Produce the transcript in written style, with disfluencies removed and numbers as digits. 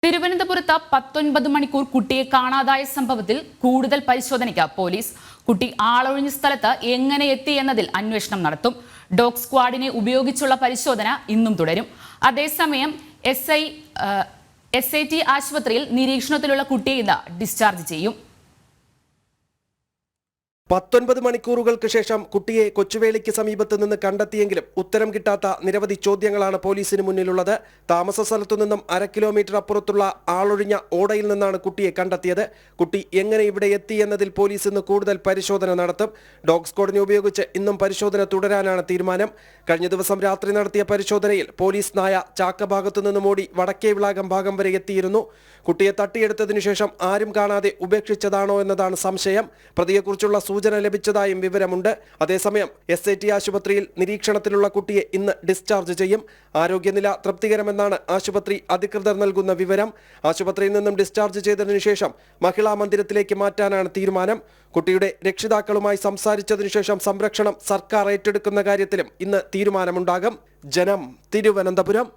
തിരുവനന്തപുരത്ത് 19 മണിക്കൂർ കുട്ടിയെ കാണാതായ സംഭവത്തിൽ കൂടുതൽ പരിശോധനയ്ക്ക് പോലീസ്. കുട്ടി ആളൊഴിഞ്ഞ സ്ഥലത്ത് എങ്ങനെ എത്തി എന്നതിൽ അന്വേഷണം നടത്തും. ഡോഗ് സ്ക്വാഡിനെ ഉപയോഗിച്ചുള്ള പരിശോധന ഇന്നും തുടരും. അതേസമയം SIT ആശുപത്രിയിൽ നിരീക്ഷണത്തിലുള്ള കുട്ടിയെ ഇന്ന് ഡിസ്ചാർജ് ചെയ്യും. 19 മണിക്കൂറുകൾക്ക് ശേഷം കുട്ടിയെ കൊച്ചുവേളിക്ക് സമീപത്ത് നിന്ന് കണ്ടെത്തിയെങ്കിലും ഉത്തരം കിട്ടാത്ത നിരവധി ചോദ്യങ്ങളാണ് പോലീസിന് മുന്നിലുള്ളത്. താമസ സ്ഥലത്തു നിന്നും 1/2 കിലോമീറ്റർ അപ്പുറത്തുള്ള ആളൊഴിഞ്ഞ ഓടയിൽ നിന്നാണ് കുട്ടിയെ കണ്ടെത്തിയത്. കുട്ടി എങ്ങനെ ഇവിടെ എത്തി എന്നതിൽ പോലീസ് ഇന്ന് കൂടുതൽ പരിശോധന നടത്തും. ഡോഗ് സ്ക്വാഡിനെ ഉപയോഗിച്ച് ഇന്നും പരിശോധന തുടരാനാണ് തീരുമാനം. കഴിഞ്ഞ ദിവസം രാത്രി നടത്തിയ പരിശോധനയിൽ പോലീസ് നായ ചാക്ക ഭാഗത്തു നിന്നും ഓടി വടക്കേവിളാകം ഭാഗം വരെ എത്തിയിരുന്നു. കുട്ടിയെ തട്ടിയെടുത്തതിനു ശേഷം ആരും കാണാതെ ഉപേക്ഷിച്ചതാണോ എന്നതാണ് സംശയം. പ്രതിയെക്കുറിച്ചുള്ള സൂചന ലഭിച്ചതായും വിവരമുണ്ട്. അതേസമയം SIT ആശുപത്രിയിൽ നിരീക്ഷണത്തിലുള്ള കുട്ടിയെ ഇന്ന് ഡിസ്ചാർജ് ചെയ്യും. ആരോഗ്യനില തൃപ്തികരമെന്നാണ് ആശുപത്രി അധികൃതർ നൽകുന്ന വിവരം. ആശുപത്രിയിൽ നിന്നും ഡിസ്ചാർജ് ചെയ്തതിനു ശേഷം മഹിളാ മന്ദിരത്തിലേക്ക് മാറ്റാനാണ് തീരുമാനം. കുട്ടിയുടെ രക്ഷിതാക്കളുമായി സംസാരിച്ചതിനു ശേഷം സംരക്ഷണം സർക്കാർ ഏറ്റെടുക്കുന്ന കാര്യത്തിലും ഇന്ന് തീരുമാനമുണ്ടാകും. ജനം, തിരുവനന്തപുരം.